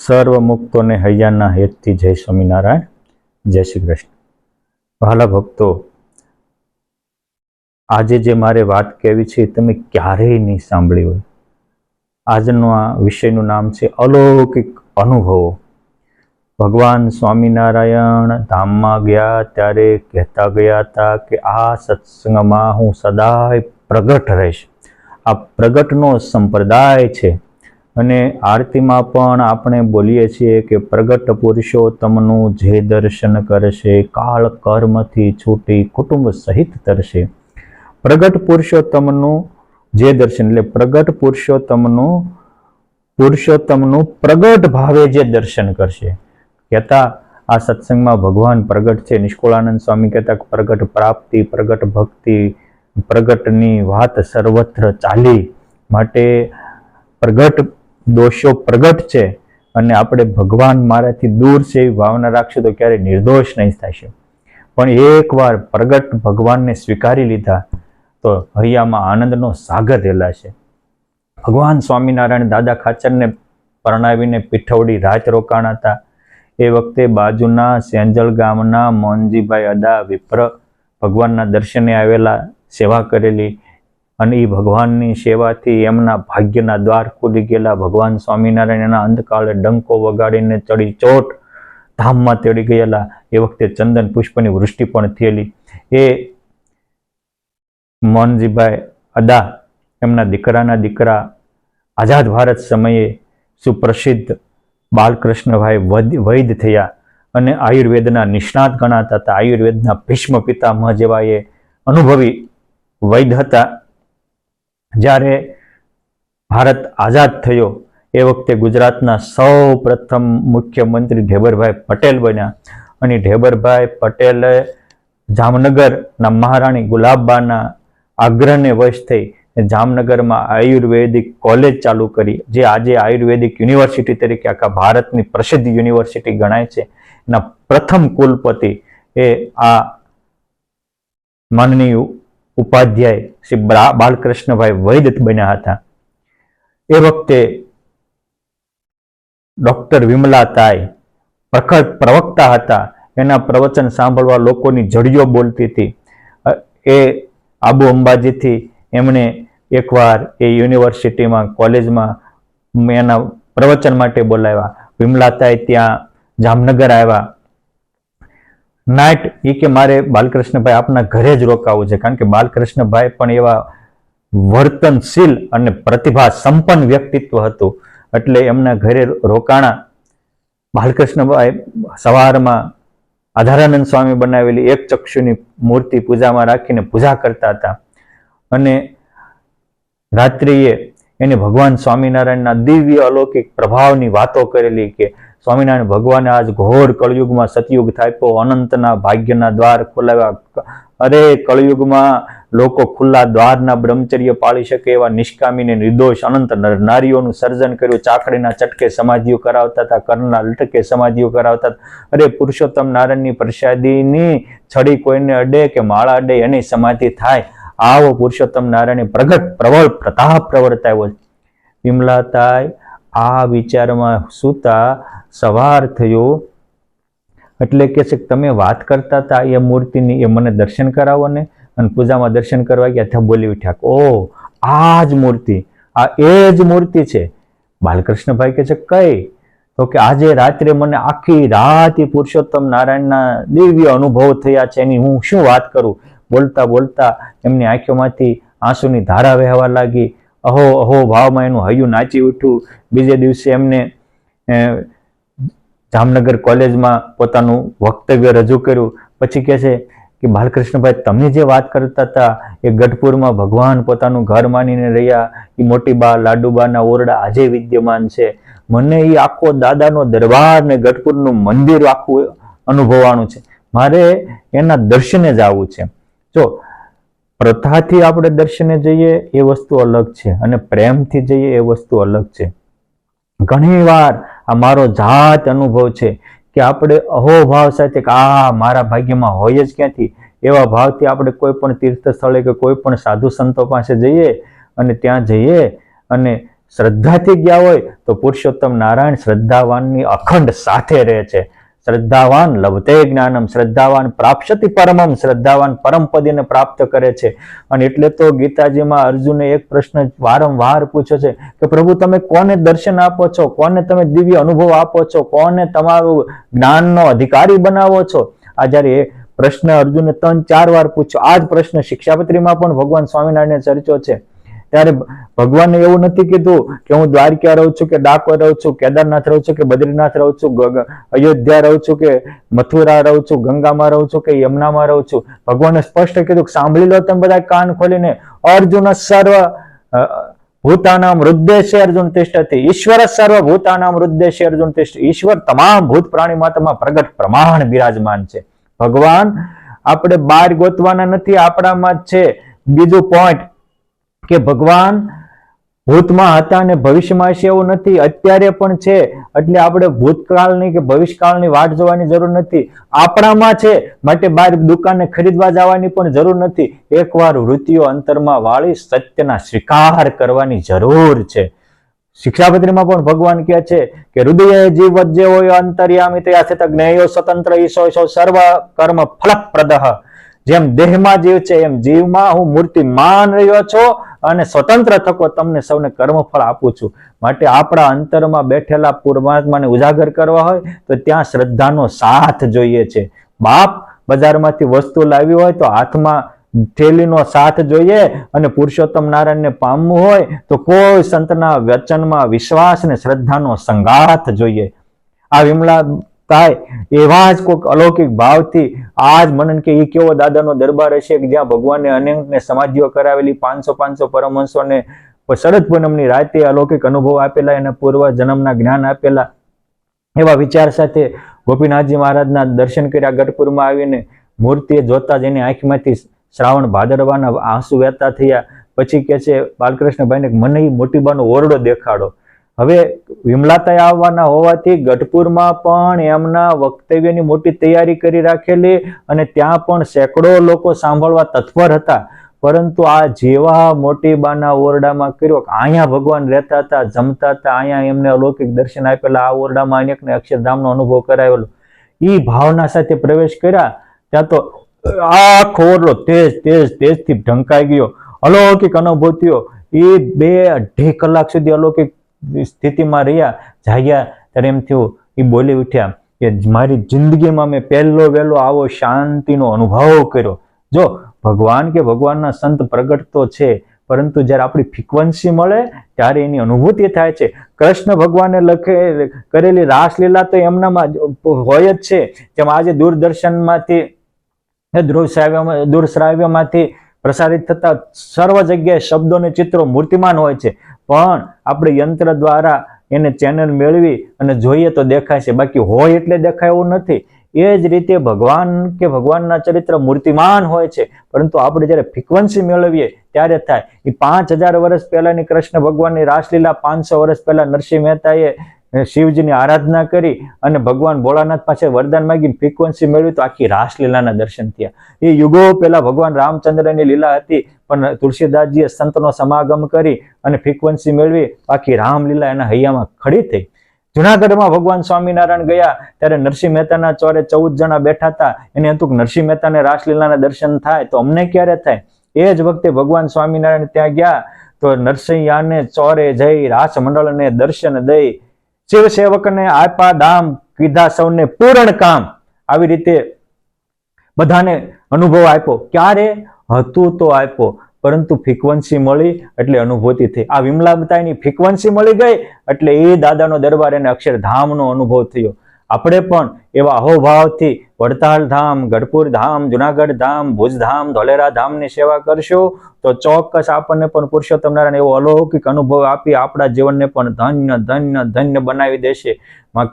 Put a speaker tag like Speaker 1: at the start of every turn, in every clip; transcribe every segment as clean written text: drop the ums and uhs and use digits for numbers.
Speaker 1: સર્વ મુક્તોને હૈયાના હેતથી જય સ્વામિનારાયણ, જય શ્રી કૃષ્ણ. વહાલા ભક્તો, આજે જે મારે વાત કહેવી છે તમે ક્યારેય નહીં સાંભળી હોય. આજનો આ વિષયનું નામ છે અલૌકિક અનુભવો. ભગવાન સ્વામિનારાયણ ધામમાં ગયા ત્યારે કહેતા ગયા હતા કે આ સત્સંગમાં હું સદાય પ્રગટ રહીશ. આ પ્રગટનો સંપ્રદાય છે અને આરતીમાં પણ આપણે બોલીએ છીએ કે પ્રગટ પુરુષોત્તમનું જે દર્શન કરશે કાળ કર્મથી છૂટી કુટુંબ સહિત તરશે. પ્રગટ પુરુષોત્તમનું જે દર્શન એટલે પ્રગટ પુરુષોત્તમનું પ્રગટ ભાવે જે દર્શન કરશે. કહેતા આ સત્સંગમાં ભગવાન પ્રગટ છે. નિષ્કુળાનંદ સ્વામી કહેતા પ્રગટ પ્રાપ્તિ, પ્રગટ ભક્તિ, પ્રગટની વાત સર્વત્ર ચાલી. માટે પ્રગટ દોષો પ્રગટ છે અને આપણે ભગવાન મારાથી દૂર છે એવી ભાવના રાખશું તો ક્યારે નિર્દોષ નહીં થશે. પણ એકવાર પ્રગટ ભગવાનને સ્વીકારી લીધા તો હૈયામાં આનંદનો સાગર રેલાશે. ભગવાન સ્વામિનારાયણ દાદા ખાચરને પરણાવીને પીઠવડી રાત રોકાણા હતા. એ વખતે બાજુના સેંજલ ગામના મોહનજીભાઈ અદા વિપ્ર ભગવાનના દર્શને આવેલા, સેવા કરેલી અને એ ભગવાનની સેવાથી એમના ભાગ્યના દ્વાર ખુલી ગયેલા. ભગવાન સ્વામિનારાયણના અંતકાળે ડંકો વગાડીને ચડી ચોટ ધામમાં તેડી ગયેલા. એ વખતે ચંદન પુષ્પની વૃષ્ટિ પણ થયેલી. એ મોહનજીભાઈ અદા એમના દીકરાના દીકરા આઝાદ ભારત સમયે સુપ્રસિદ્ધ બાલકૃષ્ણભાઈ વૈદ થયા અને આયુર્વેદના નિષ્ણાત ગણાતા હતા. આયુર્વેદના ભીષ્મ પિતામહ જેવા એ અનુભવી વૈદ હતા. જ્યારે ભારત આઝાદ થયો એ વખતે ગુજરાતના સૌ પ્રથમ મુખ્યમંત્રી ઢેબરભાઈ પટેલ બન્યા અને ઢેબરભાઈ પટેલે જામનગરના મહારાણી ગુલાબબાના આગ્રહને વશ થઈ જામનગરમાં આયુર્વેદિક કોલેજ ચાલુ કરી, જે આજે આયુર્વેદિક યુનિવર્સિટી તરીકે આખા ભારતની પ્રસિદ્ધ યુનિવર્સિટી ગણાય છે. એના પ્રથમ કુલપતિ એ આ માનનીય ઉપાધ્યાય શ્રી બાલકૃષ્ણભાઈ વૈદ બન્યા હતા. એ વખતે ડોક્ટર વિમલા તાઈ પ્રખર પ્રવક્તા હતા. એના પ્રવચન સાંભળવા લોકોની જડીઓ બોલતી હતી. એ આબુ અંબાજીથી એમણે એકવાર એ યુનિવર્સિટીમાં કોલેજમાં એના પ્રવચન માટે બોલાવ્યા. વિમલા તાઈ ત્યાં જામનગર આવ્યા. નાઇટ એ કે મારે બાલકૃષ્ણભાઈ આપના ઘરે જ રોકાવું છે, કારણ કે બાલકૃષ્ણભાઈ પણ એવા વર્તનશીલ અને પ્રતિભા સંપન્ન વ્યક્તિત્વ હતું એટલે એમના ઘરે રોકાણા. બાલકૃષ્ણભાઈ સવારમાં આધારાનંદ સ્વામી બનાવેલી એક ચક્ષુની મૂર્તિ પૂજામાં રાખીને પૂજા કરતા હતા અને રાત્રિએ એને ભગવાન સ્વામિનારાયણના દિવ્ય અલૌકિક પ્રભાવની વાતો કરેલી કે સ્વામિનારાયણ ભગવાને આજ ઘોર કળયુગમાં સતયુગ થાપ્યો, અનંતના ભાગ્યના દ્વાર ખોલાવ્યા. અરે કળયુગમાં લોકો ખુલ્લા દ્વારના બ્રહ્મચર્ય પાળી શકે એવા નિષ્કામીને નિર્દોષ અનંત નારીઓનું સર્જન કર્યું. ચાકડીના ચટકે સમાધિઓ કરાવતા હતા, કર્ણના લટકે સમાધિઓ કરાવતા હતા. અરે પુરુષોત્તમ નારાયણની પ્રસાદીની છડી કોઈને અડે કે માળા અડે એની સમાધિ થાય. આવો પુરુષોત્તમ નારાયણે પ્રગટ પ્રબળ પ્રતાપ પ્રવર્તાવ્યો. વિમલાતાઈ આ વિચારમાં સૂતા સવાર થયો એટલે કે છે તમે વાત કરતા હતા એ મૂર્તિની, એ મને દર્શન કરાવો ને. અને પૂજામાં દર્શન કરવા ગયા ત્યાં બોલી ઉઠ્યા, ઓ આ જ મૂર્તિ, આ એ જ મૂર્તિ છે. બાલકૃષ્ણભાઈ કે છે કઈ? તો કે આજે રાત્રે મને આખી રાત પુરુષોત્તમ નારાયણના દિવ્ય અનુભવ થયા છે, એની હું શું વાત કરું. બોલતા બોલતા એમની આંખોમાંથી આંસુની ધારા વહેવા લાગી. અહો અહો ભાવમાં એનું હૈયું નાચી ઉઠ્યું. બીજે દિવસે એમને જામનગર કોલેજમાં પોતાનું વક્તવ્ય રજૂ કર્યું. પછી કહે છે કે બાલકૃષ્ણભાઈ તમે જે વાત કરતા હતા એ ગઢપુરમાં ભગવાન પોતાનું ઘર માનીને રહ્યા, એ મોટી બા લાડુબાના ઓરડા આજે વિદ્યમાન છે. મને એ આખો દાદાનો દરબાર ને ગઢપુરનું મંદિર આખું અનુભવવાનું છે. મારે એના દર્શને જ આવવું છે. જો પ્રથાથી આપણે દર્શને જઈએ એ વસ્તુ અલગ છે અને પ્રેમથી જઈએ એ વસ્તુ અલગ છે. ઘણી વાર આ મારો જાત અનુભવ છે કે આપણે અહોભાવ સાથે કે આ મારા ભાગ્યમાં હોય જ ક્યાંથી એવા ભાવથી આપણે કોઈ પણ તીર્થ સ્થળે કે કોઈ પણ સાધુ સંતો પાસે જઈએ અને ત્યાં જઈએ અને શ્રદ્ધાથી ગયા હોય તો પુરુષોત્તમ નારાયણ શ્રદ્ધાવાનની અખંડ સાથે રહે છે. શ્રદ્ધાવાન લભતે જ્ઞાનમ, શ્રદ્ધાવાન પ્રાપ્સ્યતિ પરમમ, શ્રદ્ધાવાન પરમ પદને પ્રાપ્ત કરે છે. અને એટલે તો ગીતાજીમાં અર્જુને એક પ્રશ્ન વારંવાર પૂછ્યો છે કે પ્રભુ તમે કોને દર્શન આપો છો, કોને તમે દિવ્ય અનુભવ આપો છો, કોને તમારું જ્ઞાનનો અધિકારી બનાવો છો? આ જયારે એ પ્રશ્ન અર્જુને 3-4 વાર પૂછ્યો. આ જ પ્રશ્ન શિક્ષાપત્રીમાં પણ ભગવાન સ્વામિનારાયણ ચર્ચો છે. ત્યારે ભગવાને એવું નથી કીધું કે હું દ્વારકા રહું છું કે ડાકોર રહું છું, કેદારનાથ રહું છું કે બદ્રીનાથ રહું છું, અયોધ્યા રહું છું કે મથુરા રહું છું, ગંગામાં રહું છું કે યમુનામાં રહું છું. ભગવાને સ્પષ્ટ કીધું કે સાંભળી લો તમે બધા કાન ખોલીને, અર્જુન સર્વ ભૂતાનામ હૃદય અર્જુન તિષ્ઠતિ, ઈશ્વર સર્વ ભૂતાનામ હૃદય અર્જુન તિષ્ઠ. ઈશ્વર તમામ ભૂત પ્રાણી માત્રામાં પ્રગટ પ્રમાણ બિરાજમાન છે. ભગવાન આપણે બહાર ગોતવાના નથી, આપણામાં જ છે. બીજું પોઈન્ટ કે ભગવાન ભૂતમાં હતા અને ભવિષ્યમાં છે એવું નથી, અત્યારે પણ છે. એટલે આપણે ભૂતકાળની કે ભવિષ્યકાળની વાટ જોવાની જરૂર નથી, આપણામાં છે. માટે બહાર દુકાને ખરીદવા જવાની પણ જરૂર નથી. એકવાર વૃત્તિઓ અંતરમાં વાળી સત્યના સ્વીકાર કરવાની જરૂર છે. શિક્ષાપત્રીમાં પણ ભગવાન કહે છે કે હૃદય જીવ જે હોય અંતર્યામી તયાથી જ્ઞેયો સ્વતંત્ર ઈશો સર્વ કર્મ ફલપ્રદ. જેમ દેહમાં જીવ છે એમ જીવમાં હું મૂર્તિમાન રહ્યો છો અને સ્વતંત્ર થકો તમને સૌને કર્મફળ આપું છું. માટે આપણા અંતરમાં બેઠેલા પરમાત્માને ઉજાગર કરવા હોય તો ત્યાં શ્રદ્ધાનો સાથ જોઈએ છે. બાપ બજારમાંથી વસ્તુ લાવી હોય તો હાથમાં થેલીનો સાથ જોઈએ, અને પુરુષોત્તમ નારાયણને પામવું હોય તો કોઈ સંતના વચનમાં વિશ્વાસ અને શ્રદ્ધાનો સંગાથ જોઈએ. આ વિમલા થાય એવા જ કોઈક અલૌકિક ભાવથી આજ મનન કે એ કેવો દાદાનો દરબાર હશે કે જ્યાં ભગવાને અનેકને સમાધિઓ કરાવેલી, 500 પરમહંસોને શરદ પૂનમની રાતે અલૌકિક અનુભવ આપેલા, એના પૂર્વ જન્મના જ્ઞાન આપેલા. એવા વિચાર સાથે ગોપીનાથજી મહારાજના દર્શન કર્યા. ગઢપુરમાં આવીને મૂર્તિએ જોતા જ એની આંખમાંથી શ્રાવણ ભાદરવાના આંસુ વહેતા થયા. પછી કે છે બાલકૃષ્ણભાઈને મને મોટી બાનો ઓરડો દેખાડો. હવે વિમલાતાએ આવવાના હોવાથી ગઢપુરમાં પણ એમના વક્તવ્યની મોટી તૈયારી કરી રાખેલી, અને ત્યાં પણ સેંકડો લોકો સાંભળવા તત્પર હતા. પરંતુ આ જેવા મોટી બાના ઓરડામાં કર્યો, અહીંયા ભગવાન રહેતા હતા, જમતા હતા, અહીંયા એમને અલૌકિક દર્શન આપેલા, આ ઓરડામાં અનેકને અક્ષરધામનો અનુભવ કરાવેલો. એ ભાવના સાથે પ્રવેશ કર્યા ત્યાં તો આખો ઓરડો તેજથી ઢંકાઈ ગયો. અલૌકિક અનુભૂતિઓ એ 2-2.5 કલાક સુધી અલૌકિક સ્થિતિમાં રહ્યા. જાગ્યા ત્યારે એમ થયું, એ બોલી ઉઠ્યા કે મારી જિંદગીમાં મેં પહેલો વહેલો આવો શાંતિનો અનુભવ કર્યો. જો ભગવાન કે ભગવાનના સંત પ્રગટ તો છે, પરંતુ જયારે આપણી ફ્રીક્વન્સી મળે ત્યારે એની અનુભૂતિ થાય છે. કૃષ્ણ ભગવાને કરેલી રાસલીલા તો એમનામાં હોય જ છે. જેમ આજે દૂરદર્શનમાંથી દૂરશ્રાવ્યમાંથી પ્રસારિત થતા સર્વ જગ્યાએ શબ્દો અને ચિત્રો મૂર્તિમાન હોય છે, પણ આપણે યંત્ર દ્વારા એને ચેનલ મેળવી અને જોઈએ તો દેખાય છે, બાકી હોય એટલે દેખાય એવું નથી. એ જ રીતે ભગવાન કે ભગવાનના ચરિત્ર મૂર્તિમાન હોય છે, પરંતુ આપણે જયારે ફ્રીક્વન્સી મેળવીએ ત્યારે થાય. એ 5000 વર્ષ પહેલાની કૃષ્ણ ભગવાનની રાસલીલા, 500 વર્ષ પહેલા નરસિંહ મહેતાએ શિવજીની આરાધના કરી અને ભગવાન ભોળાનાથ પાસે વરદાન માંગીને ફ્રીક્વન્સી મેળવી તો આખી રાસલીલાના દર્શન થયા. એ યુગો પહેલા ભગવાન રામચંદ્રની લીલા હતી, પણ તુલસીદાસજીએ સંતનો સમાગમ કરી અને ફ્રીક્વન્સી મેળવી આખી રામલીલા એના હૈયામાં ખડી થઈ. જુનાગઢમાં ભગવાન સ્વામિનારાયણ ગયા ત્યારે નરસિંહ મહેતાના ચોરે 14 જણા બેઠા હતા. એને હતું નરસિંહ મહેતાને રાસલીલાના દર્શન થાય તો અમને ક્યારે થાય? એ જ વખતે ભગવાન સ્વામિનારાયણ ત્યાં ગયા તો નરસિંહયાને ચોરે જઈ રાસ મંડળને દર્શન દઈ શિવ સેવકને આપ્યા ધામ, કીધા સૌને પૂર્ણ કામ. આવી રીતે બધાને અનુભવ આપ્યો. ક્યારે હતું તો આપ્યો, પરંતુ ફ્રીક્વન્સી મળી એટલે અનુભૂતિ થઈ. આ વિમલાબતાની ફ્રીક્વન્સી મળી ગઈ એટલે એ દાદાનો દરબાર એને અક્ષરધામનો અનુભવ થયો. આપણે પણ એવા અહોભાવથી વડતાલ ધામ, ગઢપુર ધામ, જુનાગઢ ધામ, ભુજ ધામ, ધોલેરા ધામની સેવા કરશું તો ચોક્કસ આપણને પણ પુરુષોત્તમ નારાયણ એવો અલૌકિક અનુભવ આપી આપણા જીવનને પણ ધન્ય ધન્ય ધન્ય બનાવી દેશે.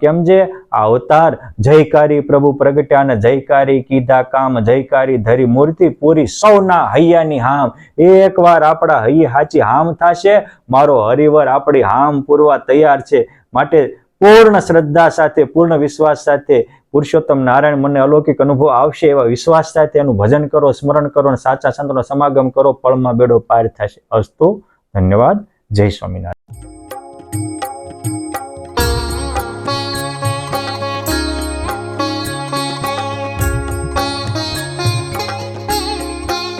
Speaker 1: કેમ છે આ અવતાર જયકારી પ્રભુ પ્રગટ્યા અને જયકારી કીધા કામ, જયકારી ધરી મૂર્તિ પૂરી સૌના હૈયાની હામ. એકવાર આપણા હૈયે હાચી હામ થશે, મારો હરિવર આપણી હામ પૂરવા તૈયાર છે. માટે પૂર્ણ શ્રદ્ધા સાથે, પૂર્ણ વિશ્વાસ સાથે પુરુષોત્તમ નારાયણ મને અલૌકિક અનુભવ આવશે એવા વિશ્વાસ સાથે એનું ભજન કરો, સ્મરણ કરો અને સાચા સંતનો સમાગમ કરો. પળમાં બેડો પાર થશે. અસ્તુ. ધન્યવાદ. જય સ્વામિનારાયણ.